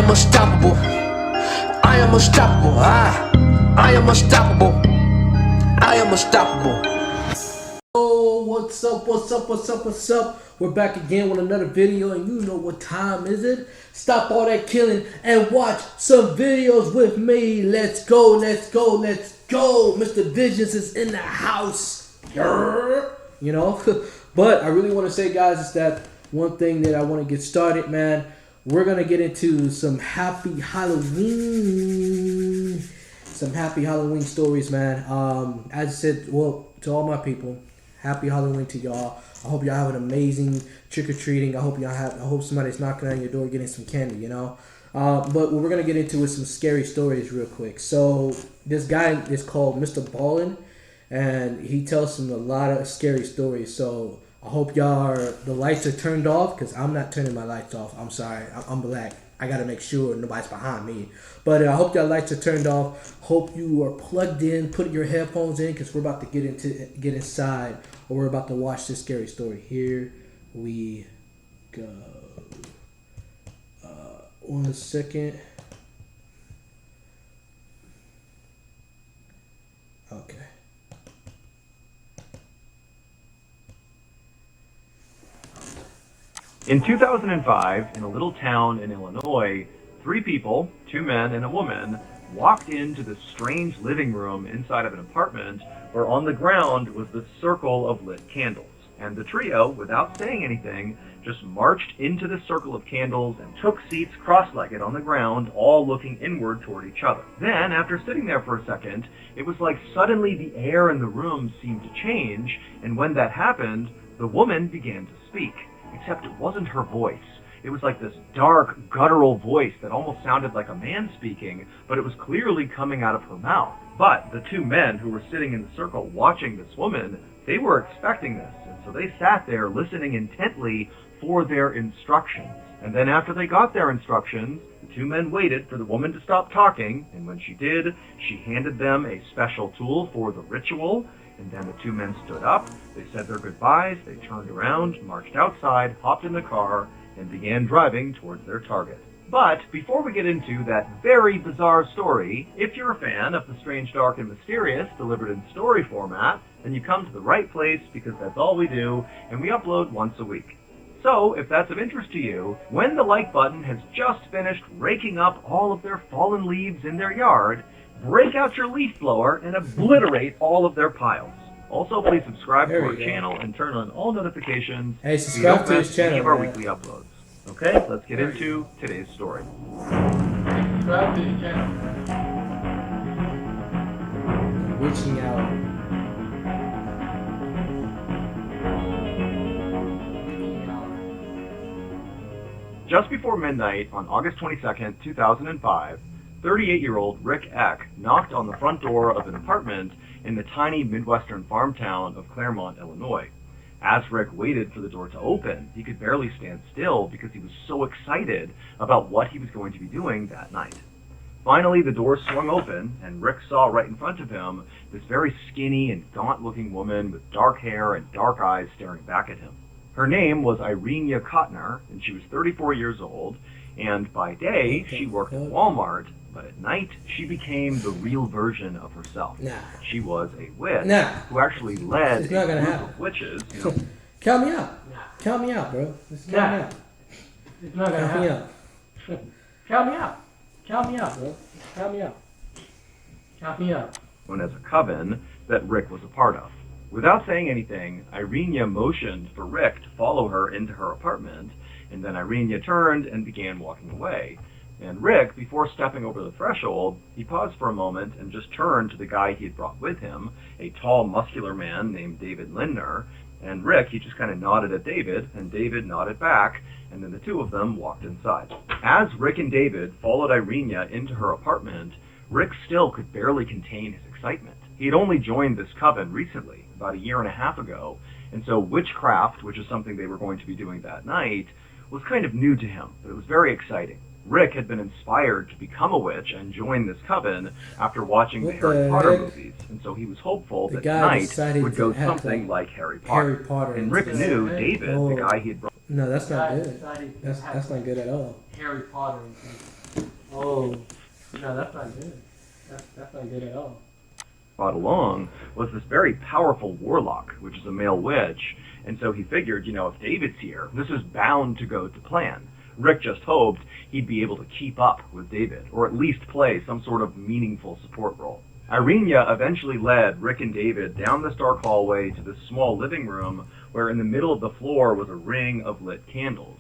am unstoppable. I am unstoppable. I am unstoppable. I am unstoppable. Oh, what's up, what's up, what's up, what's up? We're back again with another video, and you know what time is it? Stop all that killing and watch some videos with me. Let's go, let's go, let's go. Mr. Visions is in the house. You know? But I really want to say, guys, is that one thing that I want to get started, man. We're going to get into some happy Halloween. Some happy Halloween stories, man. As I said, well, to all my people, happy Halloween to y'all. I hope y'all have an amazing trick-or-treating. I hope somebody's knocking on your door getting some candy, you know. But what we're going to get into is some scary stories real quick. So this guy is called Mr. Ballin, and he tells some a lot of scary stories. So I hope the lights are turned off, because I'm not turning my lights off. I'm sorry. I'm black. I got to make sure nobody's behind me. But I hope your lights are turned off. Hope you are plugged in. Put your headphones in, because we're about to get inside, or we're about to watch this scary story. Here we go. 1 second. Okay. In 2005, in a little town in Illinois, 3 people, 2 men and a woman, walked into this strange living room inside of an apartment where on the ground was this circle of lit candles. And the trio, without saying anything, just marched into the circle of candles and took seats cross-legged on the ground, all looking inward toward each other. Then, after sitting there for a second, it was like suddenly the air in the room seemed to change, and when that happened, the woman began to speak. Except it wasn't her voice. It was like this dark, guttural voice that almost sounded like a man speaking, but it was clearly coming out of her mouth. But the 2 men who were sitting in the circle watching this woman, they were expecting this, and so they sat there listening intently for their instructions. And then after they got their instructions, the 2 men waited for the woman to stop talking, and when she did, she handed them a special tool for the ritual. And then the 2 men stood up, they said their goodbyes, they turned around, marched outside, hopped in the car, and began driving towards their target. But before we get into that very bizarre story, if you're a fan of the strange, dark, and mysterious delivered in story format, then you come to the right place, because that's all we do, and we upload once a week. So, if that's of interest to you, when the like button has just finished raking up all of their fallen leaves in their yard, break out your leaf blower and obliterate all of their piles. Also, please subscribe to our channel and turn on all notifications Hey, so you don't subscribe to miss this channel, any of our man. weekly uploads. Okay, let's get into today's story. Subscribe to the channel. Reaching out. Just before midnight on August 22nd, 2005, 38-year-old Rick Eck knocked on the front door of an apartment in the tiny Midwestern farm town of Claremont, Illinois. As Rick waited for the door to open, he could barely stand still because he was so excited about what he was going to be doing that night. Finally, the door swung open, and Rick saw right in front of him this very skinny and gaunt-looking woman with dark hair and dark eyes staring back at him. Her name was Irenia Kotner, and she was 34 years old, and by day, she worked at Walmart, but at night, she became the real version of herself. Nah. She was a witch Nah. who actually led It's not a gonna group happen. of witches. You know. Count me out. Count me out, bro. Just count me out. It's not gonna Count me happen. out. Count me out. Count me out, bro. Count me out. Count me out. Known as a coven that Rick was a part of. Without saying anything, Irenia motioned for Rick to follow her into her apartment, and then Irenia turned and began walking away. And Rick, before stepping over the threshold, he paused for a moment and just turned to the guy he had brought with him, a tall, muscular man named David Lindner. And Rick, he just kind of nodded at David, and David nodded back, and then the 2 of them walked inside. As Rick and David followed Irenia into her apartment, Rick still could barely contain his excitement. He had only joined this coven recently, about 1.5 years ago, and so witchcraft, which is something they were going to be doing that night, was kind of new to him, but it was very exciting. Rick had been inspired to become a witch and join this coven after watching the Harry Potter movies, and so he was hopeful that tonight would go something like Harry Potter. And Rick knew David, the guy he had brought. No, that's not good. That's not good at all. Harry Potter. Oh, no, that's not good. That's not good at all. Brought along was this very powerful warlock, which is a male witch, and so he figured, if David's here, this is bound to go to plan. Rick just hoped he'd be able to keep up with David, or at least play some sort of meaningful support role. Irenia eventually led Rick and David down this dark hallway to this small living room where in the middle of the floor was a ring of lit candles.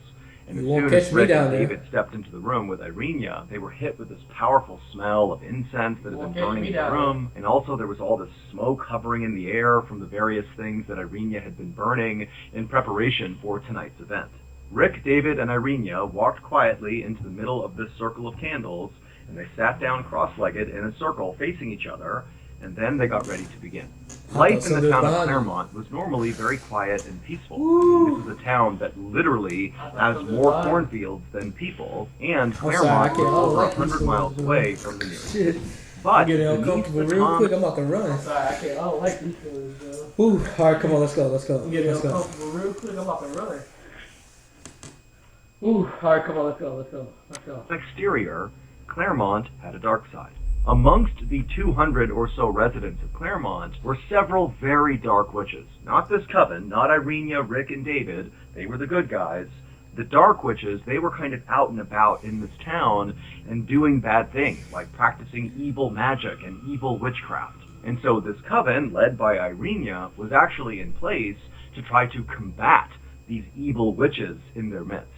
And as soon as Rick and David stepped into the room with Irenia, they were hit with this powerful smell of incense that had been burning in the room, and also there was all this smoke hovering in the air from the various things that Irenia had been burning in preparation for tonight's event. Rick, David, and Irenia walked quietly into the middle of this circle of candles, and they sat down cross-legged in a circle facing each other, and then they got ready to begin. Life in the town of Claremont was normally very quiet and peaceful. This is a town that literally has more cornfields than people, and Claremont was over 100 miles away from the nearest city. But I'm getting uncomfortable real quick. I'm about to run. Sorry, I don't like these feelings, bro. Ooh, all right, come on, let's go. I'm getting uncomfortable real quick. I'm about to run. Ooh, all right, come on, let's go. Exterior, Claremont had a dark side. Amongst the 200 or so residents of Claremont were several very dark witches. Not this coven, not Irenia, Rick, and David. They were the good guys. The dark witches, they were kind of out and about in this town and doing bad things, like practicing evil magic and evil witchcraft. And so this coven, led by Irenia, was actually in place to try to combat these evil witches in their midst.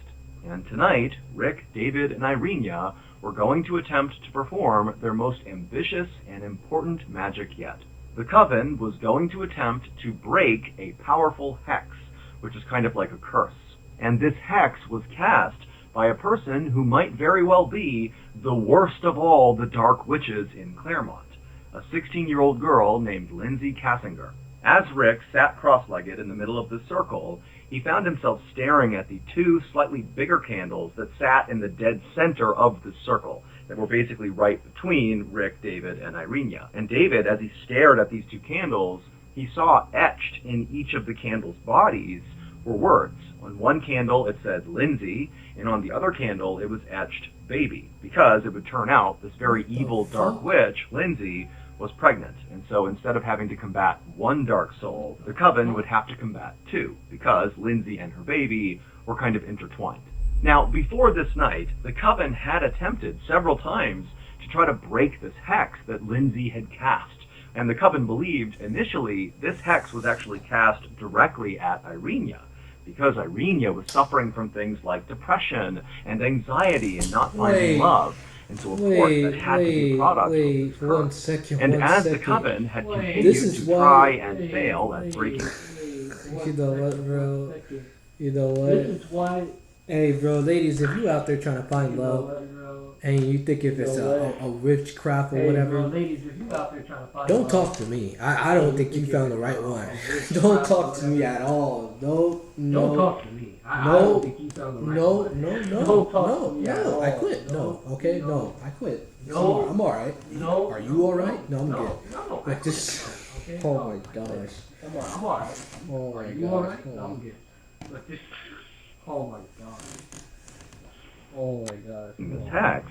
And tonight, Rick, David, and Irenia were going to attempt to perform their most ambitious and important magic yet. The coven was going to attempt to break a powerful hex, which is kind of like a curse. And this hex was cast by a person who might very well be the worst of all the dark witches in Claremont, a 16-year-old girl named Lindsay Cassinger. As Rick sat cross-legged in the middle of the circle, he found himself staring at the two slightly bigger candles that sat in the dead center of the circle, that were basically right between Rick, David, and Irenia. And David, as he stared at these two candles, he saw etched in each of the candles' bodies were words. On one candle it said Lindsay, and on the other candle it was etched baby, because it would turn out this very evil dark witch, Lindsay, was pregnant, and so instead of having to combat one dark soul, the coven would have to combat two, because Lindsay and her baby were kind of intertwined. Now, before this night, the coven had attempted several times to try to break this hex that Lindsay had cast, and the coven believed initially this hex was actually cast directly at Irenia, because Irenia was suffering from things like depression and anxiety and not finding love. And so, of course, that had to be a product of this curse. And as the coven had continued to try and fail at breaking You know what, bro? You know what? This is why. Hey, bro, ladies, if you out there trying to find love, and you think if it's a witchcraft or whatever, bro, ladies, if you out there trying to find don't love, talk to me. I don't think you found the right one. Don't talk to me at all. No. Don't talk to me. I don't think you found the right one. No. I quit. No. Okay. No. I quit. No. I'm all right. No. Are you all right? No, I'm good. No. Like this. Okay, Oh no. my gosh. Come on, I'm alright. Oh my Are you alright? gosh. No, I'm good. But this. Oh my god. Oh my god. this hex,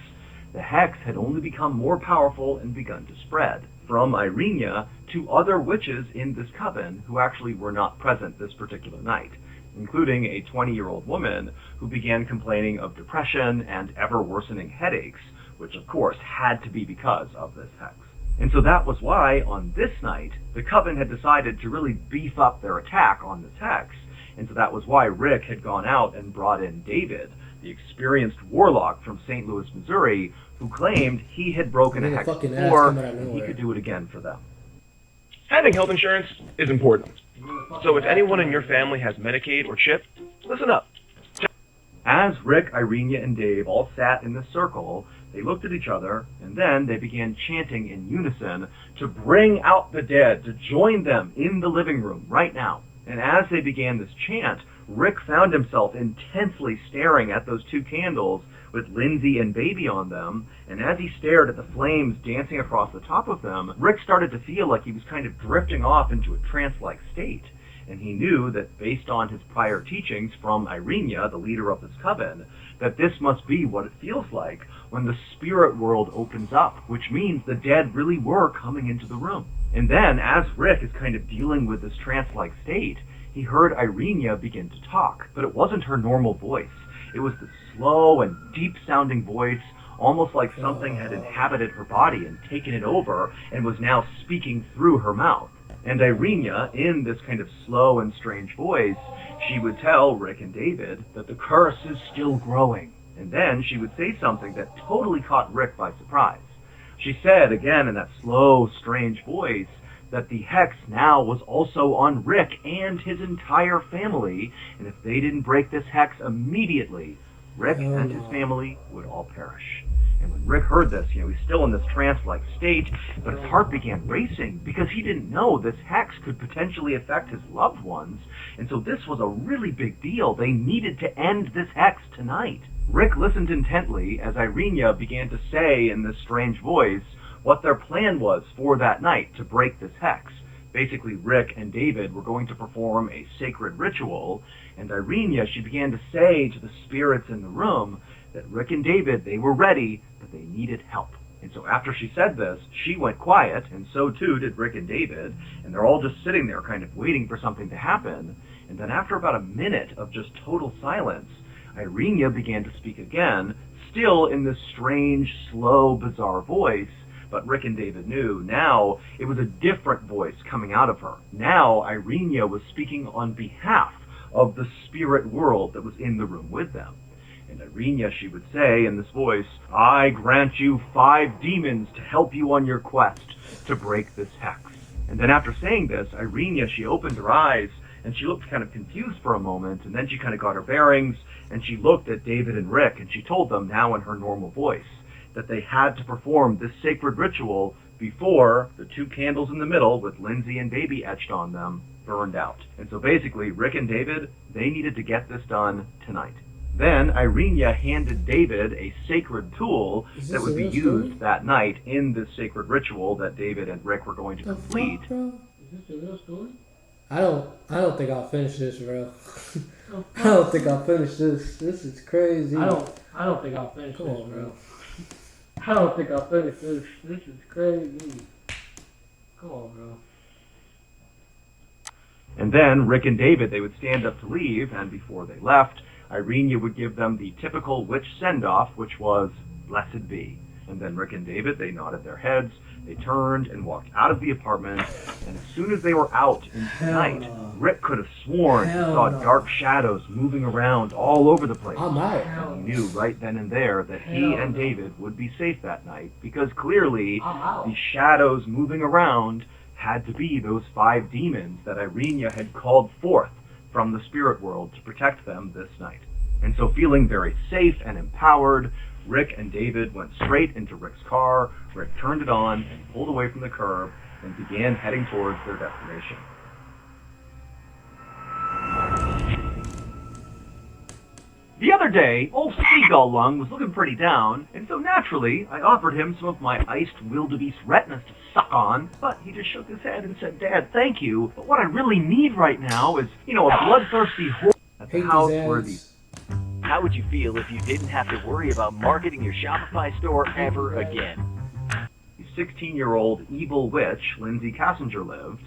the hex had only become more powerful and begun to spread from Irenia to other witches in this coven who actually were not present this particular night, including a 20-year-old woman who began complaining of depression and ever-worsening headaches, which of course had to be because of this hex. And so that was why, on this night, the coven had decided to really beef up their attack on this hex, and so that was why Rick had gone out and brought in David, the experienced warlock from St. Louis, Missouri, who claimed he had broken a hex before and he could do it again for them. Having health insurance is important. So if anyone in your family has Medicaid or CHIP, listen up. As Rick, Irenia, and Dave all sat in the circle, they looked at each other, and then they began chanting in unison to bring out the dead, to join them in the living room right now. And as they began this chant, Rick found himself intensely staring at those two candles with Lindsay and Baby on them, and as he stared at the flames dancing across the top of them, Rick started to feel like he was kind of drifting off into a trance-like state. And he knew that based on his prior teachings from Irenia, the leader of this coven, that this must be what it feels like when the spirit world opens up, which means the dead really were coming into the room. And then, as Rick is kind of dealing with this trance-like state, he heard Irenia begin to talk, but it wasn't her normal voice. It was this slow and deep-sounding voice, almost like something had inhabited her body and taken it over and was now speaking through her mouth. And Irenia, in this kind of slow and strange voice, she would tell Rick and David that the curse is still growing. And then she would say something that totally caught Rick by surprise. She said, again in that slow, strange voice, that the hex now was also on Rick and his entire family, and if they didn't break this hex immediately, Rick and his family would all perish. And when Rick heard this, he's still in this trance-like state, but his heart began racing because he didn't know this hex could potentially affect his loved ones, and so this was a really big deal. They needed to end this hex tonight. Rick listened intently as Irenia began to say in this strange voice what their plan was for that night to break this hex. Basically, Rick and David were going to perform a sacred ritual, and Irenia, she began to say to the spirits in the room that Rick and David, they were ready, but they needed help. And so after she said this, she went quiet, and so too did Rick and David, and they're all just sitting there kind of waiting for something to happen. And then after about a minute of just total silence, Irenia began to speak again, still in this strange, slow, bizarre voice, but Rick and David knew now it was a different voice coming out of her. Now Irenia was speaking on behalf of the spirit world that was in the room with them. And Irenia, she would say in this voice, "I grant you 5 demons to help you on your quest to break this hex." And then after saying this, Irenia, she opened her eyes, and she looked kind of confused for a moment, and then she kind of got her bearings, and she looked at David and Rick, and she told them now in her normal voice that they had to perform this sacred ritual before the 2 candles in the middle with Lindsay and Baby etched on them burned out. And so basically, Rick and David, they needed to get this done tonight. Then Irenia handed David a sacred tool that would be used that night in this sacred ritual that David and Rick were going to complete. Fuck, bro? Is this the real story? I don't think I'll finish this, bro. I don't think I'll finish this. This is crazy. I don't think I'll finish Come this, on, bro. I don't think I'll finish this. This is crazy. Come on, bro. And then Rick and David, they would stand up to leave, and before they left, Irenia would give them the typical witch send-off, which was, "Blessed be." And then Rick and David, they nodded their heads, they turned and walked out of the apartment, and as soon as they were out into the night, Rick could have sworn he saw dark shadows moving around all over the place. I'm out. And he knew right then and there that he and David would be safe that night, because clearly the shadows moving around had to be those 5 demons that Irenia had called forth from the spirit world to protect them this night. And so feeling very safe and empowered, Rick and David went straight into Rick's car. Rick turned it on and pulled away from the curb and began heading towards their destination. The other day, old Seagull Lung was looking pretty down, and so naturally, I offered him some of my iced wildebeest retinas to suck on, but he just shook his head and said, "Dad, thank you, but what I really need right now is, a bloodthirsty whore at the Hate house these where ads. How would you feel if you didn't have to worry about marketing your Shopify store ever again? the 16-year-old evil witch, Lindsay Cassinger, lived.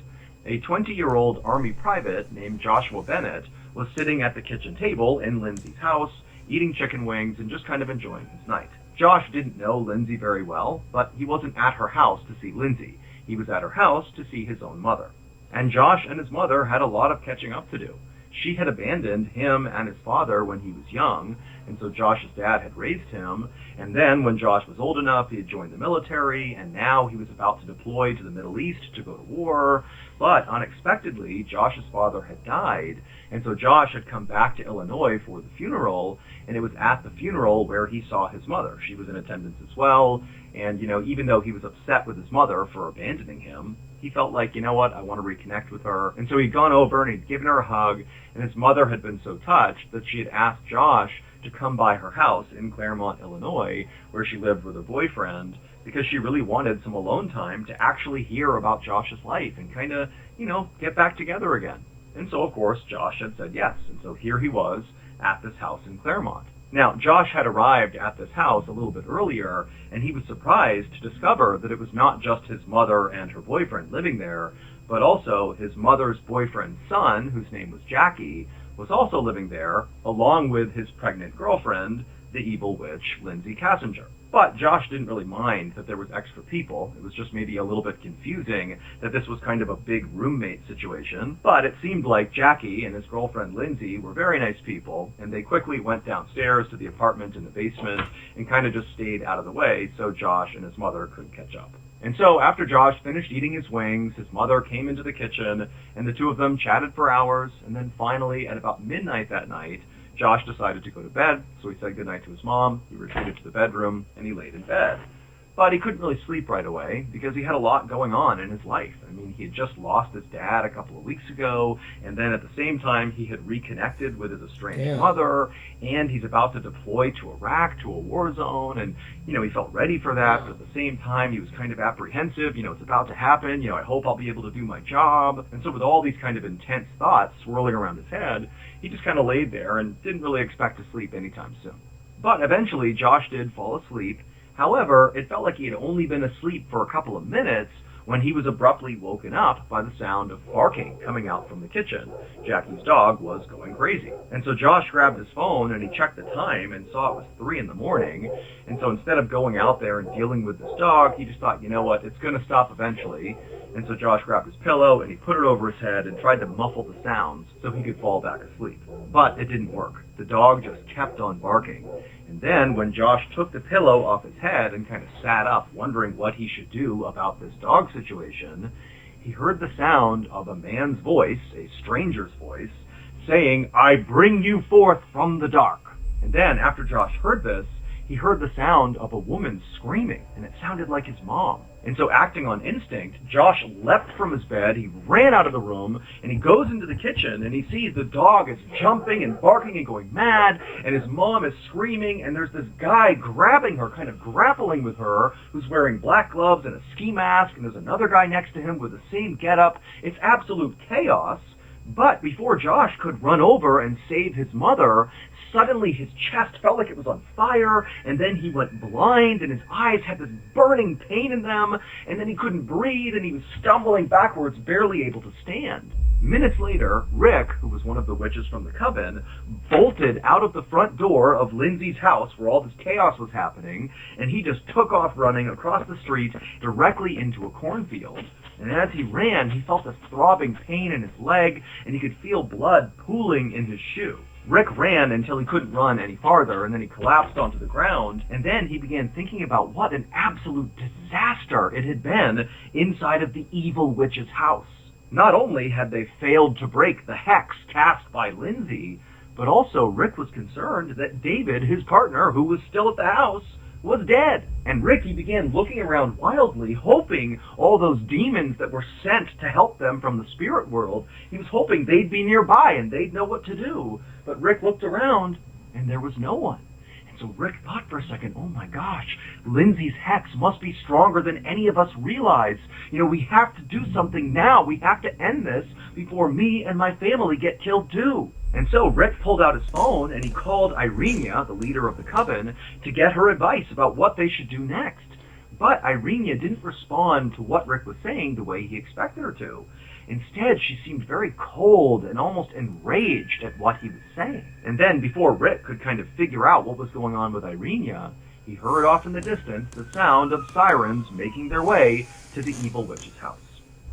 A 20-year-old Army private named Joshua Bennett was sitting at the kitchen table in Lindsay's house, eating chicken wings and just kind of enjoying his night. Josh didn't know Lindsay very well, but he wasn't at her house to see Lindsay. He was at her house to see his own mother. And Josh and his mother had a lot of catching up to do. She had abandoned him and his father when he was young, and so Josh's dad had raised him, and then when Josh was old enough, he had joined the military, and now he was about to deploy to the Middle East to go to war. But unexpectedly, Josh's father had died, and so Josh had come back to Illinois for the funeral, and it was at the funeral where he saw his mother. She was in attendance as well, and, even though he was upset with his mother for abandoning him, he felt like, I want to reconnect with her. And so he'd gone over and he'd given her a hug, and his mother had been so touched that she had asked Josh to come by her house in Claremont, Illinois, where she lived with her boyfriend, because she really wanted some alone time to actually hear about Josh's life and kind of, get back together again. And so, of course, Josh had said yes, and so here he was at this house in Claremont. Now, Josh had arrived at this house a little bit earlier, and he was surprised to discover that it was not just his mother and her boyfriend living there, but also his mother's boyfriend's son, whose name was Jackie, was also living there, along with his pregnant girlfriend, the evil witch, Lindsay Kassinger. But Josh didn't really mind that there was extra people. It was just maybe a little bit confusing that this was kind of a big roommate situation. But it seemed like Jackie and his girlfriend Lindsay were very nice people, and they quickly went downstairs to the apartment in the basement and kind of just stayed out of the way so Josh and his mother couldn't catch up. And so after Josh finished eating his wings, his mother came into the kitchen, and the two of them chatted for hours, and then finally, at about midnight that night, Josh decided to go to bed, so he said goodnight to his mom, he retreated to the bedroom, and he laid in bed. But he couldn't really sleep right away because he had a lot going on in his life. I mean, he had just lost his dad a couple of weeks ago, and then at the same time he had reconnected with his estranged mother, and he's about to deploy to Iraq, to a war zone, and, he felt ready for that, but at the same time he was kind of apprehensive, it's about to happen, I hope I'll be able to do my job. And so with all these kind of intense thoughts swirling around his head, he just kind of laid there and didn't really expect to sleep anytime soon. But eventually Josh did fall asleep. However, it felt like he had only been asleep for a couple of minutes when he was abruptly woken up by the sound of barking coming out from the kitchen. Jackie's dog was going crazy. And so Josh grabbed his phone and he checked the time and saw it was 3 in the morning. And so instead of going out there and dealing with this dog, he just thought, you know what, it's going to stop eventually. And so Josh grabbed his pillow and he put it over his head and tried to muffle the sounds so he could fall back asleep. But it didn't work. The dog just kept on barking. And then when Josh took the pillow off his head and kind of sat up wondering what he should do about this dog situation, he heard the sound of a man's voice, a stranger's voice, saying, "I bring you forth from the dark." And then after Josh heard this, he heard the sound of a woman screaming, and it sounded like his mom. And so acting on instinct, Josh leapt from his bed, he ran out of the room, and he goes into the kitchen, and he sees the dog is jumping and barking and going mad, and his mom is screaming, and there's this guy grabbing her, kind of grappling with her, who's wearing black gloves and a ski mask, and there's another guy next to him with the same getup. It's absolute chaos. But before Josh could run over and save his mother, suddenly his chest felt like it was on fire, and then he went blind, and his eyes had this burning pain in them, and then he couldn't breathe, and he was stumbling backwards, barely able to stand. Minutes later, Rick, who was one of the witches from the coven, bolted out of the front door of Lindsay's house where all this chaos was happening, and he just took off running across the street directly into a cornfield. And as he ran, he felt this throbbing pain in his leg, and he could feel blood pooling in his shoe. Rick ran until he couldn't run any farther, and then he collapsed onto the ground, and then he began thinking about what an absolute disaster it had been inside of the evil witch's house. Not only had they failed to break the hex cast by Lindsay, but also Rick was concerned that David, his partner, who was still at the house, was dead. And Ricky began looking around wildly, hoping all those demons that were sent to help them from the spirit world, he was hoping they'd be nearby and they'd know what to do. But Rick looked around, and there was no one. And so Rick thought for a second, oh my gosh, Lindsay's hex must be stronger than any of us realize. We have to do something now. We have to end this before me and my family get killed too. And so Rick pulled out his phone and he called Irenia, the leader of the coven, to get her advice about what they should do next. But Irenia didn't respond to what Rick was saying the way he expected her to. Instead, she seemed very cold and almost enraged at what he was saying. And then, before Rick could kind of figure out what was going on with Irenia, he heard off in the distance the sound of sirens making their way to the evil witch's house.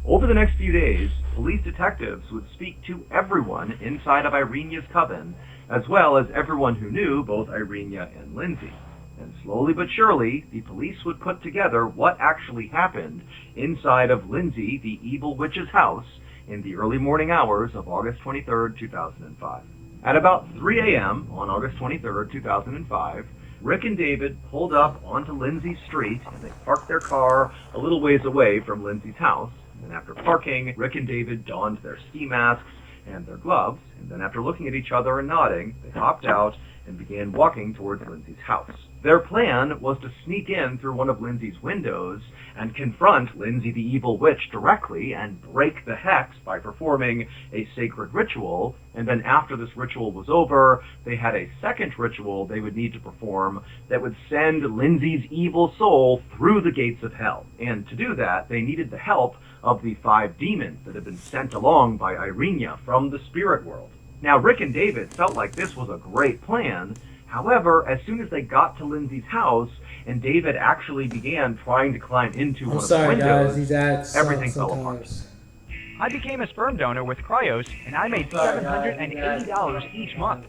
Over the next few days, police detectives would speak to everyone inside of Irenia's coven, as well as everyone who knew both Irenia and Lindsay. And slowly but surely, the police would put together what actually happened inside of Lindsay, the evil witch's house, in the early morning hours of August 23rd, 2005. At about 3 a.m. on August 23rd, 2005, Rick and David pulled up onto Lindsay's street, and they parked their car a little ways away from Lindsay's house. And after parking, Rick and David donned their ski masks and their gloves, and then after looking at each other and nodding, they hopped out and began walking towards Lindsay's house. Their plan was to sneak in through one of Lindsay's windows and confront Lindsay the evil witch directly and break the hex by performing a sacred ritual, and then after this ritual was over, they had a second ritual they would need to perform that would send Lindsay's evil soul through the gates of hell. And to do that, they needed the help of the 5 demons that had been sent along by Irenia from the spirit world. Now, Rick and David felt like this was a great plan. However, as soon as they got to Lindsay's house and David actually began trying to climb into one of the windows, everything fell apart. I became a sperm donor with Cryos, and I made $780 each month.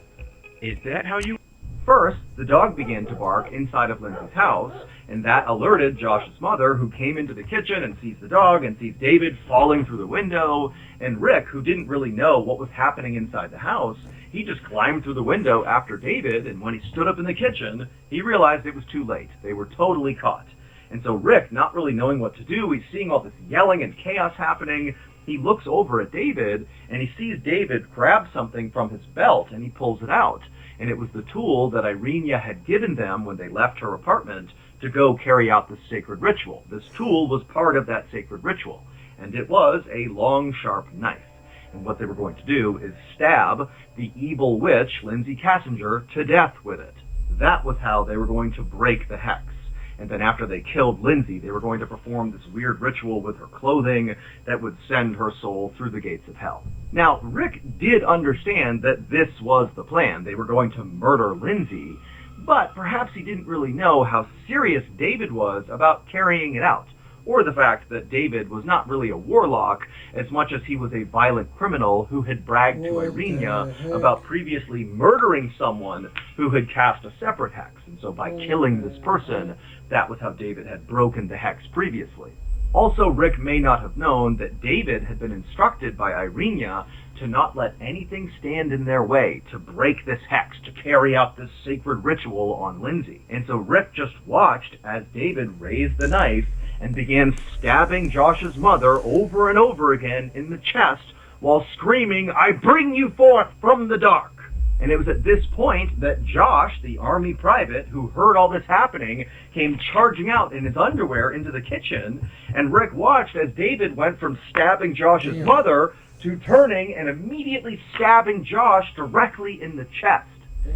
Is that how you... First, the dog began to bark inside of Lindsay's house, and that alerted Josh's mother, who came into the kitchen and sees the dog and sees David falling through the window. And Rick, who didn't really know what was happening inside the house, he just climbed through the window after David, and when he stood up in the kitchen, he realized it was too late. They were totally caught. And so Rick, not really knowing what to do, he's seeing all this yelling and chaos happening. He looks over at David, and he sees David grab something from his belt, and he pulls it out. And it was the tool that Irenia had given them when they left her apartment to go carry out this sacred ritual. This tool was part of that sacred ritual, and it was a long, sharp knife. And what they were going to do is stab the evil witch, Lindsay Kassinger, to death with it. That was how they were going to break the hex. And then after they killed Lindsay, they were going to perform this weird ritual with her clothing that would send her soul through the gates of hell. Now, Rick did understand that this was the plan. They were going to murder Lindsay, but perhaps he didn't really know how serious David was about carrying it out, or the fact that David was not really a warlock as much as he was a violent criminal who had bragged to Irenia about previously murdering someone who had cast a separate hex. And so by killing this person, that was how David had broken the hex previously. Also, Rick may not have known that David had been instructed by Irenia to not let anything stand in their way to break this hex, to carry out this sacred ritual on Lindsay. And so Rick just watched as David raised the knife and began stabbing Josh's mother over and over again in the chest while screaming, "I bring you forth from the dark." And it was at this point that Josh, the army private, who heard all this happening, came charging out in his underwear into the kitchen, and Rick watched as David went from stabbing Josh's mother to turning and immediately stabbing Josh directly in the chest.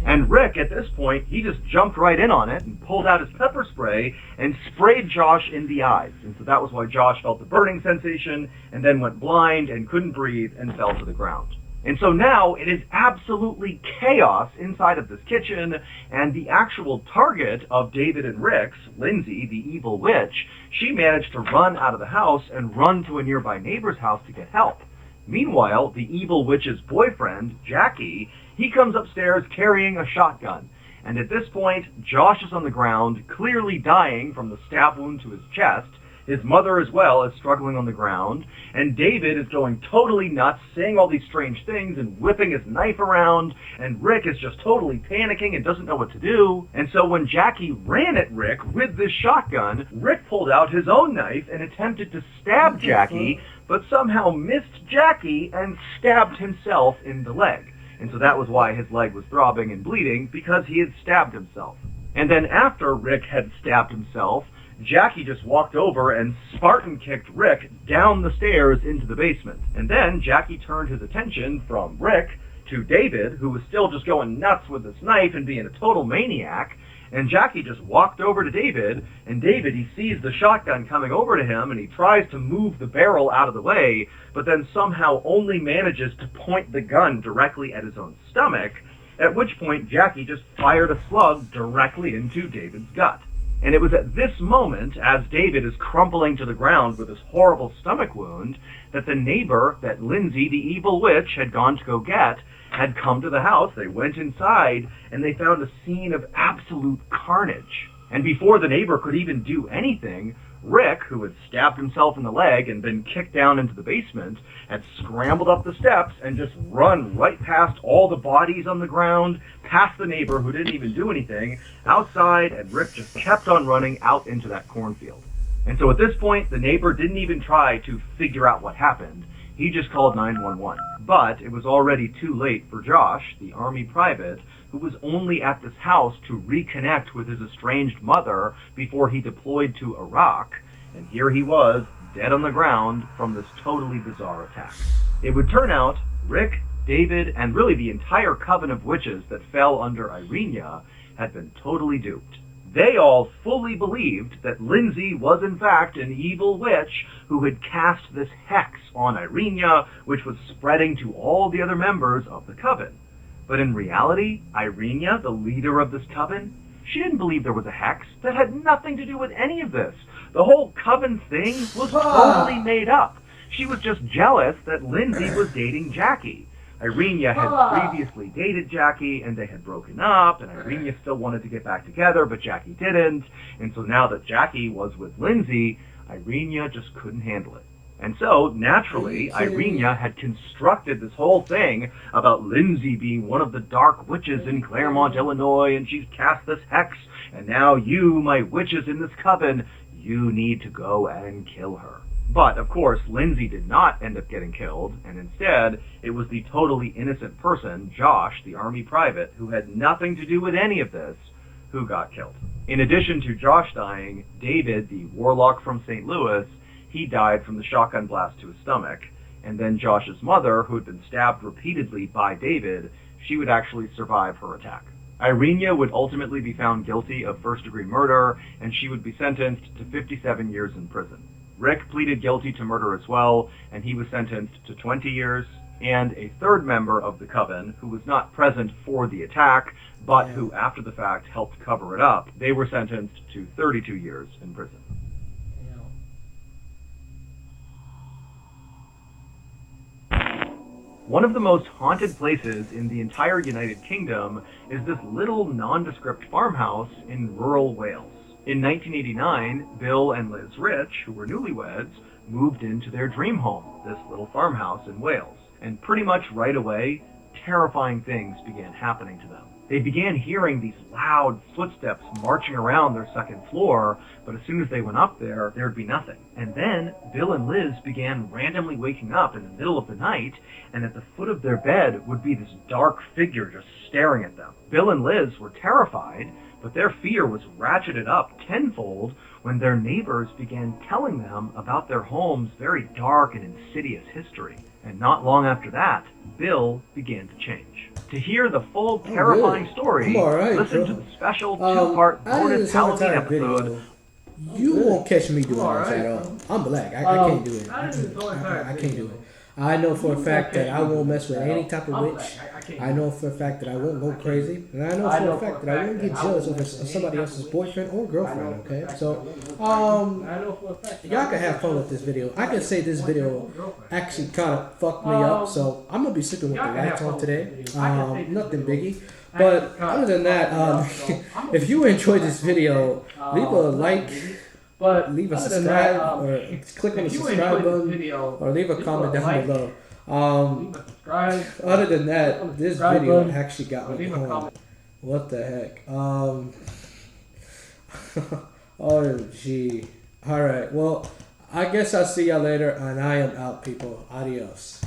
And Rick, at this point, he just jumped right in on it and pulled out his pepper spray and sprayed Josh in the eyes. And so that was why Josh felt the burning sensation and then went blind and couldn't breathe and fell to the ground. And so now it is absolutely chaos inside of this kitchen, and the actual target of David and Rick's, Lindsay, the evil witch, she managed to run out of the house and run to a nearby neighbor's house to get help. Meanwhile, the evil witch's boyfriend, Jackie, he comes upstairs carrying a shotgun. And at this point, Josh is on the ground, clearly dying from the stab wound to his chest. His mother as well is struggling on the ground, and David is going totally nuts, saying all these strange things and whipping his knife around, and Rick is just totally panicking and doesn't know what to do. And so when Jackie ran at Rick with this shotgun, Rick pulled out his own knife and attempted to stab Jackie, but somehow missed Jackie and stabbed himself in the leg. And so that was why his leg was throbbing and bleeding, because he had stabbed himself. And then after Rick had stabbed himself, Jackie just walked over and Spartan kicked Rick down the stairs into the basement. And then Jackie turned his attention from Rick to David, who was still just going nuts with this knife and being a total maniac. And Jackie just walked over to David, and David, he sees the shotgun coming over to him, and he tries to move the barrel out of the way, but then somehow only manages to point the gun directly at his own stomach, at which point Jackie just fired a slug directly into David's gut. And it was at this moment, as David is crumpling to the ground with this horrible stomach wound, that the neighbor that Lindsay, the evil witch, had gone to go get, had come to the house. They went inside, and they found a scene of absolute carnage. And before the neighbor could even do anything, Rick, who had stabbed himself in the leg and been kicked down into the basement, had scrambled up the steps and just run right past all the bodies on the ground, past the neighbor who didn't even do anything, outside, and Rick just kept on running out into that cornfield. And so at this point, the neighbor didn't even try to figure out what happened. He just called 911. But it was already too late for Josh, the army private, who was only at this house to reconnect with his estranged mother before he deployed to Iraq, and here he was, dead on the ground from this totally bizarre attack. It would turn out Rick, David, and really the entire coven of witches that fell under Irenia had been totally duped. They all fully believed that Lindsay was in fact an evil witch who had cast this hex on Irenia, which was spreading to all the other members of the coven. But in reality, Irenia, the leader of this coven, she didn't believe there was a hex. That had nothing to do with any of this. The whole coven thing was totally made up. She was just jealous that Lindsay was dating Jackie. Irenia had previously dated Jackie, and they had broken up, and Irenia still wanted to get back together, but Jackie didn't. And so now that Jackie was with Lindsay, Irenia just couldn't handle it. And so, naturally, Irenia had constructed this whole thing about Lindsay being one of the dark witches in Claremont, Illinois, and she's cast this hex, and now you, my witches in this coven, you need to go and kill her. But, of course, Lindsay did not end up getting killed, and instead, it was the totally innocent person, Josh, the army private, who had nothing to do with any of this, who got killed. In addition to Josh dying, David, the warlock from St. Louis, he died from the shotgun blast to his stomach, and then Josh's mother, who had been stabbed repeatedly by David, she would actually survive her attack. Irenia would ultimately be found guilty of first-degree murder, and she would be sentenced to 57 years in prison. Rick pleaded guilty to murder as well, and he was sentenced to 20 years, and a third member of the coven, who was not present for the attack, but who, after the fact, helped cover it up, they were sentenced to 32 years in prison. One of the most haunted places in the entire United Kingdom is this little nondescript farmhouse in rural Wales. In 1989, Bill and Liz Rich, who were newlyweds, moved into their dream home, this little farmhouse in Wales. And pretty much right away, terrifying things began happening to them. They began hearing these loud footsteps marching around their second floor, but as soon as they went up there, there'd be nothing. And then Bill and Liz began randomly waking up in the middle of the night, and at the foot of their bed would be this dark figure just staring at them. Bill and Liz were terrified, but their fear was ratcheted up tenfold when their neighbors began telling them about their home's very dark and insidious history. And not long after that, Bill began to change. To hear the full terrifying story, listen to the special two-part bonus Halloween episode. You won't catch me doing this at all. I'm black. I can't do it. I can't do it. I know for a fact that I won't mess with any type of witch. I know for a fact that I won't go crazy. And I know for a fact that I won't get jealous of somebody else's boyfriend or girlfriend, okay? So, y'all can have fun with this video. I can say this video actually kind of fucked me up, so I'm going to be sleeping with the lights on today. Nothing biggie. But other than that, if you enjoyed this video, leave a like, leave a subscribe, or click on the subscribe button, or leave a comment down below. Other than that, this video actually got me home. What the heck? Oh, gee. Alright, well, I guess I'll see y'all later, and I am out, people. Adios.